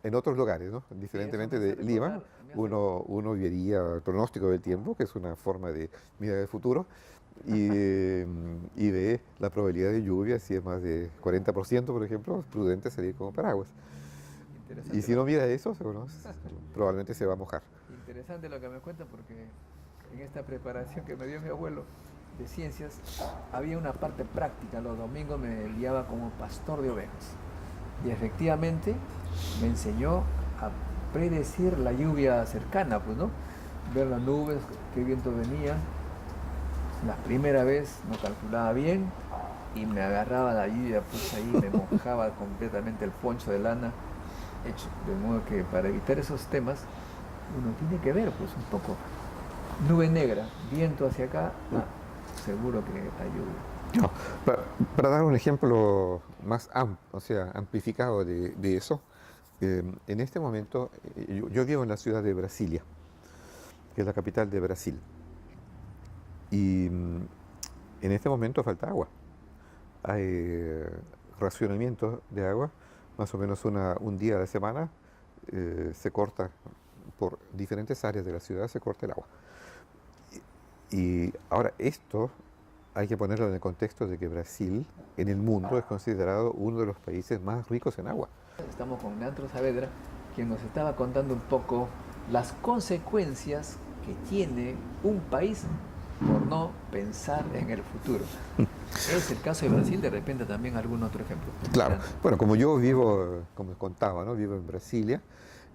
en otros lugares, ¿no? Diferentemente de Lima, uno vería el pronóstico del tiempo, que es una forma de mirar el futuro, y ve la probabilidad de lluvia. Si es más de 40%, por ejemplo, es prudente salir con paraguas. Y si no mira eso, probablemente se va a mojar. Interesante lo que me cuenta, porque en esta preparación que me dio mi abuelo de ciencias había una parte práctica. Los domingos me guiaba como pastor de ovejas y efectivamente me enseñó a predecir la lluvia cercana, pues, ¿no? Ver las nubes, qué viento venía. La primera vez no calculaba bien y me agarraba la lluvia, pues ahí me mojaba completamente el poncho de lana hecho. De modo que para evitar esos temas uno tiene que ver, pues, un poco. Nube negra, viento hacia acá, seguro que hay lluvia. No, para dar un ejemplo más amplificado de eso, en este momento yo vivo en la ciudad de Brasilia, que es la capital de Brasil, y en este momento falta agua. Hay racionamiento de agua, más o menos un día a la semana se corta, por diferentes áreas de la ciudad se corta el agua. Y ahora esto hay que ponerlo en el contexto de que Brasil en el mundo es considerado uno de los países más ricos en agua. Estamos con Leandro Saavedra, quien nos estaba contando un poco las consecuencias que tiene un país por no pensar en el futuro. ¿Es el caso de Brasil? De repente también algún otro ejemplo. Claro. Bueno, como yo vivo, como contaba, ¿no? Vivo en Brasilia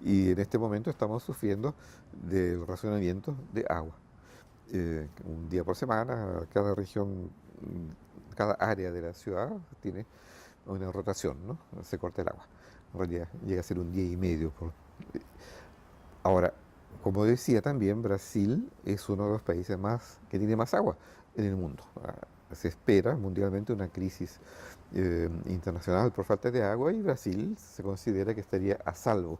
y en este momento estamos sufriendo del racionamiento de agua. Un día por semana, cada región, cada área de la ciudad tiene una rotación, ¿no? Se corta el agua. En realidad llega a ser un día y medio. Ahora, como decía también, Brasil es uno de los países que tiene más agua en el mundo. Se espera mundialmente una crisis internacional por falta de agua y Brasil se considera que estaría a salvo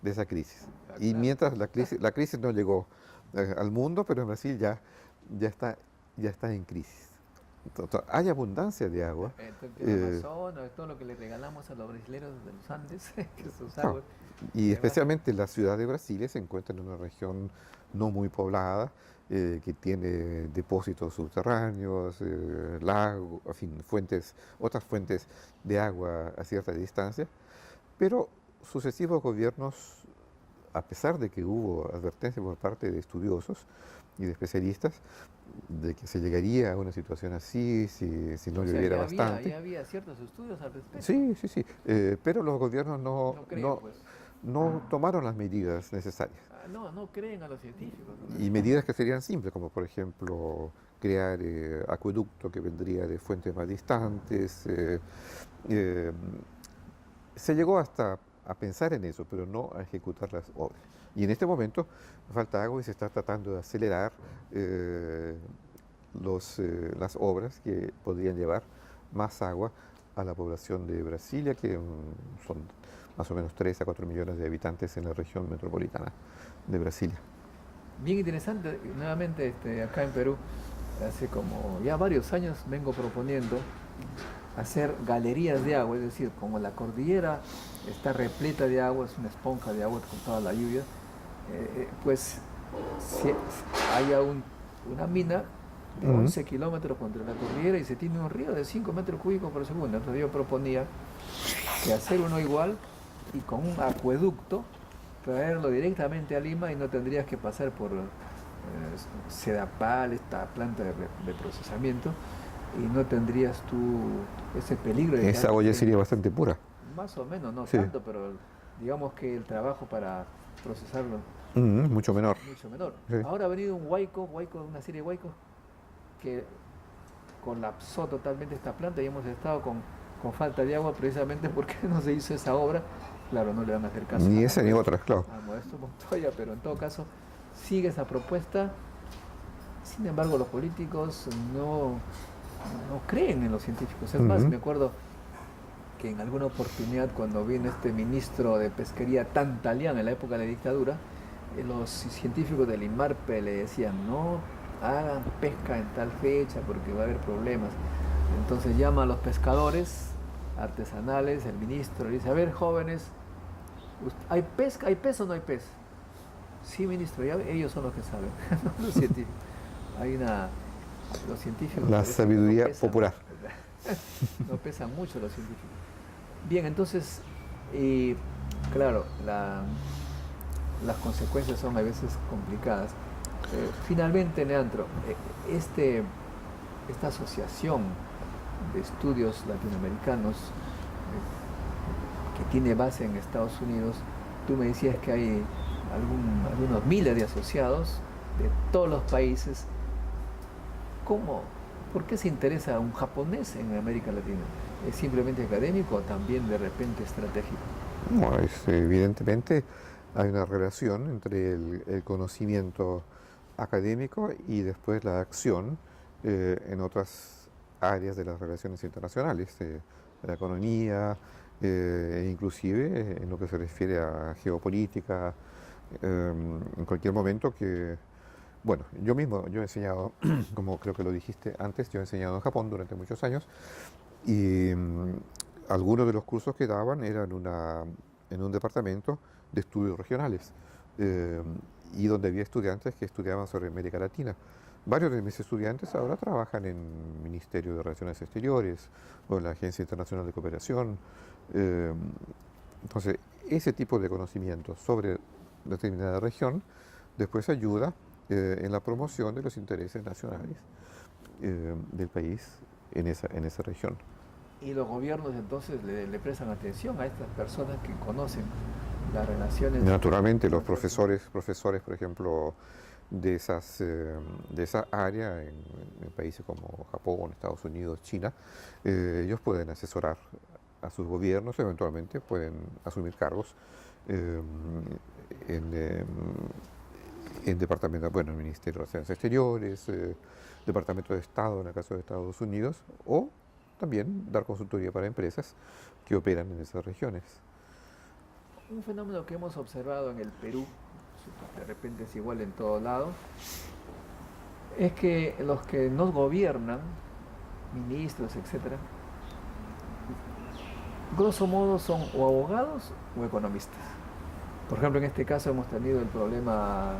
de esa crisis. Y mientras la crisis no llegó al mundo, pero en Brasil ya está en crisis. Entonces, hay abundancia de agua. El Amazonas, todo lo que le regalamos a los brasileños de los Andes, que sus aguas. Y especialmente la ciudad de Brasilia se encuentra en una región no muy poblada, que tiene depósitos subterráneos, lagos, en fin, otras fuentes de agua a cierta distancia, pero sucesivos gobiernos, a pesar de que hubo advertencia por parte de estudiosos y de especialistas de que se llegaría a una situación así si no lloviera bastante. Ya había ciertos estudios al respecto. Sí, pero los gobiernos no tomaron las medidas necesarias. No creen a los científicos. Y medidas que serían simples, como por ejemplo crear acueducto que vendría de fuentes más distantes. Se llegó hasta a pensar en eso, pero no a ejecutar las obras. Y en este momento falta agua y se está tratando de acelerar las obras que podrían llevar más agua a la población de Brasilia, que son más o menos 3 a 4 millones de habitantes en la región metropolitana de Brasilia. Bien interesante, nuevamente acá en Perú, hace como ya varios años vengo proponiendo hacer galerías de agua, es decir, como la cordillera está repleta de agua, es una esponja de agua con toda la lluvia, pues si haya una mina de 11 kilómetros contra la cordillera y se tiene un río de 5 metros cúbicos por segundo. Entonces yo proponía que hacer uno igual y con un acueducto traerlo directamente a Lima y no tendrías que pasar por Sedapal, esta planta de procesamiento, y no tendrías tú ese peligro de esa agua ya sería bastante pura. Más o menos, no sí. tanto, pero digamos que el trabajo para procesarlo Mucho menor. mucho menor. Sí. Ahora ha venido un huaico, una serie de huaicos que colapsó totalmente esta planta y hemos estado con falta de agua precisamente porque no se hizo esa obra. Claro, no le van a hacer caso Ni esa ni otras, claro. a Modesto Montoya, pero en todo caso sigue esa propuesta. Sin embargo, los políticos no creen en los científicos. Es más, me acuerdo que en alguna oportunidad cuando vino este ministro de Pesquería Tantalián en la época de la dictadura, los científicos del INMARPE le decían no hagan pesca en tal fecha porque va a haber problemas. Entonces llama a los pescadores artesanales, el ministro le dice, a ver jóvenes, ¿hay pesca? ¿Hay pez o no hay pez? Sí, ministro, ya ellos son los que saben, no los científicos. Los científicos... La sabiduría no pesan, popular. no pesan mucho los científicos. Bien, entonces, claro, las consecuencias son a veces complicadas. Finalmente, Leandro, esta asociación de estudios latinoamericanos que tiene base en Estados Unidos, tú me decías que hay algunos miles de asociados de todos los países. ¿Por qué se interesa un japonés en América Latina? ¿Es simplemente académico o también de repente estratégico? No, evidentemente hay una relación entre el conocimiento académico y después la acción en otras áreas de las relaciones internacionales, la economía, inclusive en lo que se refiere a geopolítica, en cualquier momento que... Bueno, yo he enseñado, como creo que lo dijiste antes, yo he enseñado en Japón durante muchos años y algunos de los cursos que daban eran en un departamento de estudios regionales y donde había estudiantes que estudiaban sobre América Latina. Varios de mis estudiantes ahora trabajan en el Ministerio de Relaciones Exteriores o en la Agencia Internacional de Cooperación. Entonces, ese tipo de conocimiento sobre determinada región después ayuda en la promoción de los intereses nacionales del país en esa región. Y los gobiernos entonces le prestan atención a estas personas que conocen las relaciones. Naturalmente, los profesores, por ejemplo, de esa área en países como Japón, Estados Unidos, China, ellos pueden asesorar a sus gobiernos, eventualmente pueden asumir cargos en departamentos, bueno, el Ministerio de Relaciones Exteriores, Departamento de Estado en el caso de Estados Unidos, o también dar consultoría para empresas que operan en esas regiones. Un fenómeno que hemos observado en el Perú, de repente es igual en todo lado, es que los que nos gobiernan, ministros, etcétera, grosso modo son o abogados o economistas. Por ejemplo, en este caso hemos tenido el problema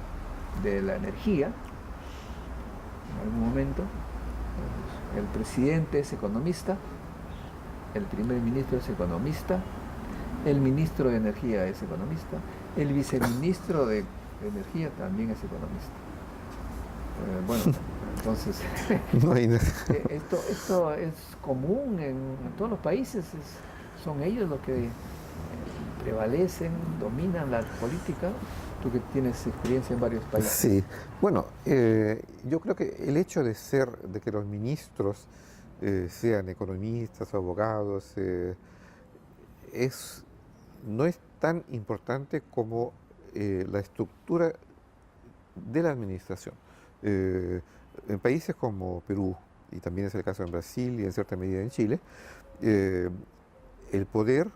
de la energía, en algún momento. El presidente es economista, el primer ministro es economista, el ministro de Energía es economista, el viceministro de Energía también es economista. Bueno, entonces, esto es común en todos los países, son ellos los que prevalecen, dominan la política. Tú que tienes experiencia en varios países. Sí, bueno, yo creo que el hecho de que los ministros sean economistas o abogados no es tan importante como la estructura de la administración. En países como Perú, y también es el caso en Brasil y en cierta medida en Chile, el poder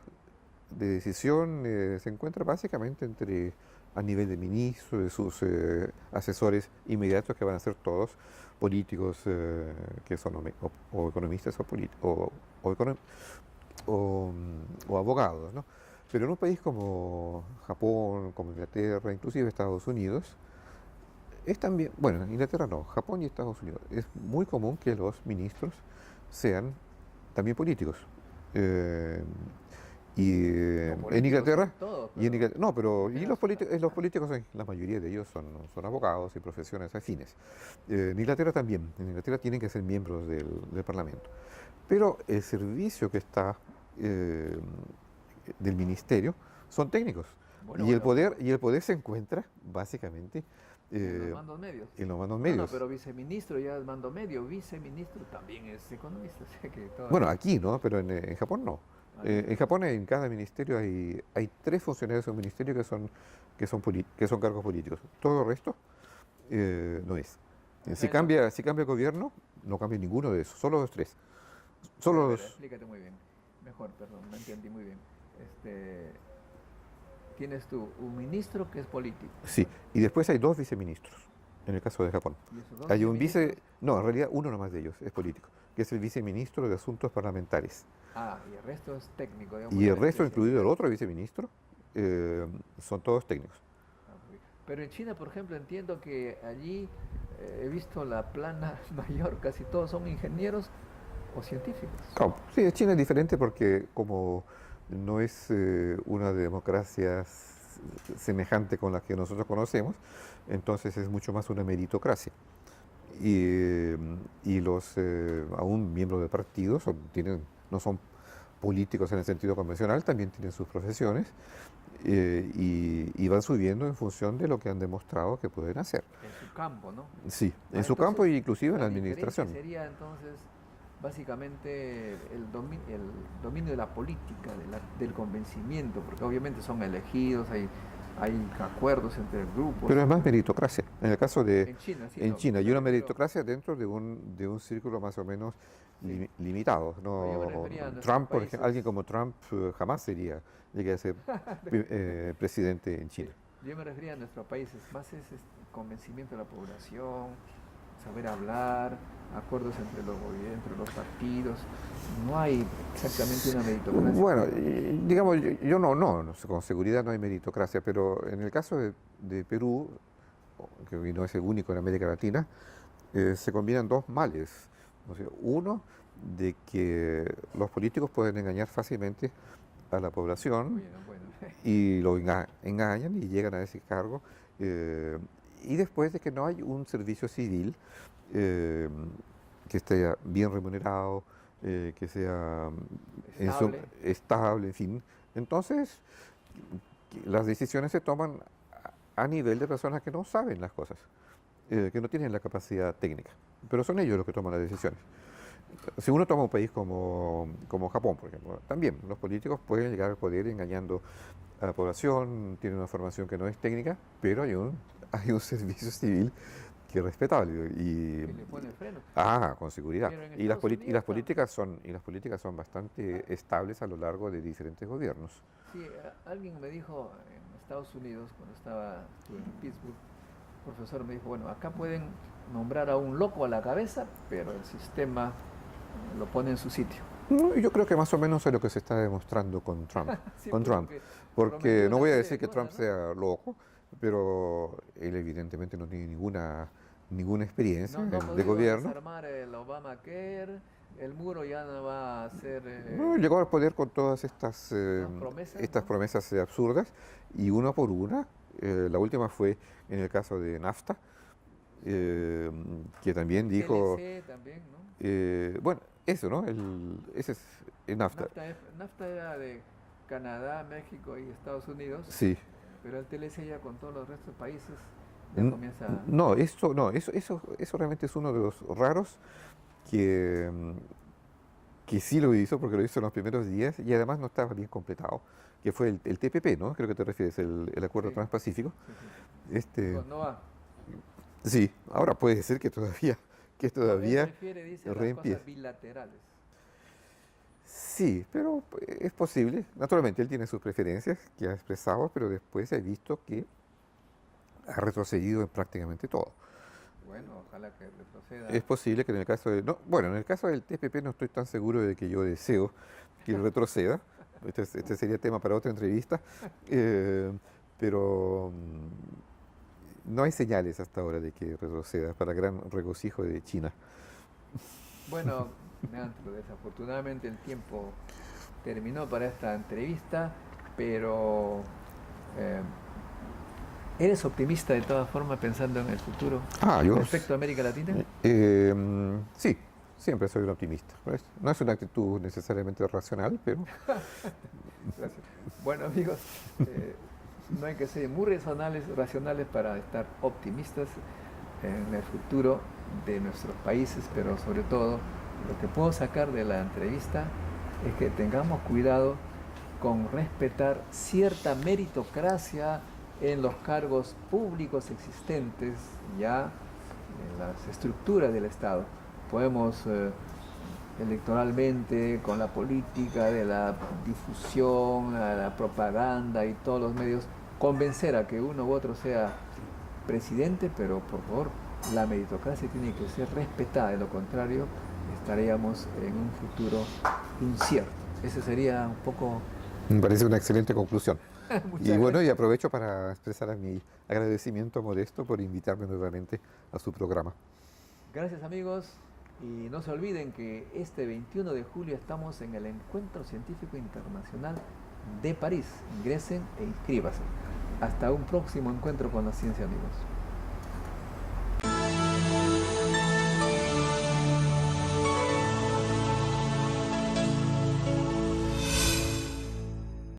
de decisión se encuentra básicamente a nivel de ministro, de sus asesores inmediatos, que van a ser todos políticos que son o economistas o abogados, ¿no? Pero en un país como Japón, como Inglaterra, inclusive Estados Unidos, es también, bueno, Inglaterra no, Japón y Estados Unidos, es muy común que los ministros sean también políticos. En Inglaterra, los políticos, la mayoría de ellos son abogados y profesiones afines. En Inglaterra también, en Inglaterra tienen que ser miembros del Parlamento. Pero el servicio que está del ministerio son técnicos. Bueno, y, bueno, el poder se encuentra básicamente en los mandos medios. en los mandos No, medios. pero viceministro ya es mando medio, viceministro también es economista, o sea que Bueno, todavía... aquí no, pero en Japón no. En Japón en cada ministerio hay tres funcionarios de un ministerio que son cargos políticos. Todo el resto no es. Si Bueno, cambia el gobierno, no cambia ninguno de esos, solo los tres. a Solo ver, los, explícate muy bien. Mejor, perdón, no entendí muy bien. Tienes tú un ministro que es político. sí, y después hay dos viceministros, en el caso de Japón. Y esos dos Hay un viceministros. no, en realidad uno nomás de ellos es político, que es el viceministro de Asuntos Parlamentarios. Ah, y el resto es técnico, digamos. Y la el resto, especialidad. incluido el otro viceministro, son todos técnicos. Ah, muy bien. Pero en China, por ejemplo, entiendo que allí he visto la plana mayor, casi todos son ingenieros o científicos. Claro, sí, China es diferente porque como no es una democracia semejante con la que nosotros conocemos, entonces es mucho más una meritocracia. Y los aún miembros de partidos no son políticos en el sentido convencional, también tienen sus profesiones y van subiendo en función de lo que han demostrado que pueden hacer. En su campo, ¿no? Sí, en Ah, su campo entonces, e inclusive en la diferencia administración. sería entonces básicamente el dominio de la política, del convencimiento, porque obviamente son elegidos, hay acuerdos entre grupos. Pero es más meritocracia. En el caso de En China, sí. en no, China, y me una refiero- meritocracia dentro de un círculo más o menos Sí. limitado. No, yo me No, refería a nuestros Trump, por ejemplo, países. alguien como Trump jamás llegue a ser presidente en China. Yo me refería a nuestros países, más es convencimiento de la población, saber hablar, acuerdos entre entre los partidos. No hay exactamente una meritocracia. Bueno, digamos, yo no, con seguridad no hay meritocracia, pero en el caso de Perú, que no es el único en América Latina, se combinan dos males. O sea, uno, de que los políticos pueden engañar fácilmente a la población Bueno, y lo engañan y llegan a ese cargo. Y después de que no hay un servicio civil eh, que esté bien remunerado, que sea estable, en fin. Entonces, las decisiones se toman a nivel de personas que no saben las cosas, que no tienen la capacidad técnica, pero son ellos los que toman las decisiones. Si uno toma un país como Japón, por ejemplo, también los políticos pueden llegar al poder engañando a la población, tienen una formación que no es técnica, pero hay un servicio civil que es respetable que le pone freno. con seguridad. Pero en Y las, Estados Unidos políticas son bastante estables a lo largo de diferentes gobiernos. Sí, alguien me dijo en Estados Unidos, cuando estuve en Pittsburgh, un profesor me dijo, bueno, acá pueden nombrar a un loco a la cabeza, pero el sistema lo pone en su sitio. No, yo creo que más o menos es lo que se está demostrando con Trump. Sí, con Trump. Porque prometió no una voy a serie decir de que Trump cosas, ¿no? sea loco, pero él evidentemente no tiene ninguna experiencia No ha de podido gobierno. desarmar el Obamacare, el muro ya no va a ser... No, llegó al poder con todas estas promesas, ¿no? promesas absurdas y una por una. La última fue en el caso de NAFTA, que también dijo, TLC también, ¿no? bueno, eso, ¿no? Ese es el NAFTA. NAFTA era de Canadá, México y Estados Unidos, Sí. pero el TLC ya con todos los restos de países ya N- comienza... No, eso realmente es uno de los raros que sí lo hizo, porque lo hizo en los primeros días y además no estaba bien completado, que fue el TPP, ¿no? Creo que te refieres, el Acuerdo Sí. Transpacífico. Sí. Este, No va. sí, ahora puede ser que todavía Él prefiere, dice, las reempiece. cosas bilaterales. Sí, pero es posible. Naturalmente, él tiene sus preferencias que ha expresado, pero después he visto que ha retrocedido en prácticamente todo. Bueno, ojalá que retroceda. Es posible que en el caso en el caso del TPP no estoy tan seguro de que yo deseo que retroceda. Este sería tema para otra entrevista. Pero no hay señales hasta ahora de que retroceda, para gran regocijo de China. Bueno, Leandro, desafortunadamente el tiempo terminó para esta entrevista, pero ¿eres optimista de todas formas pensando en el futuro Yo respecto a América Latina? sí, siempre soy un optimista. ¿Ves? No es una actitud necesariamente racional, pero Gracias. Bueno, amigos, No hay que ser muy racionales para estar optimistas en el futuro de nuestros países, pero sobre todo lo que puedo sacar de la entrevista es que tengamos cuidado con respetar cierta meritocracia en los cargos públicos existentes ya en las estructuras del Estado. Podemos electoralmente, con la política de la difusión, la propaganda y todos los medios, convencer a que uno u otro sea presidente, pero por favor, la meritocracia tiene que ser respetada, de lo contrario estaríamos en un futuro incierto. Ese sería un poco... Me parece una excelente conclusión. Y bueno, gracias. y aprovecho para expresar mi agradecimiento a Modesto por invitarme nuevamente a su programa. Gracias, amigos, y no se olviden que este 21 de julio estamos en el Encuentro Científico Internacional de París. Ingresen e inscríbanse. Hasta un próximo encuentro con la ciencia, amigos.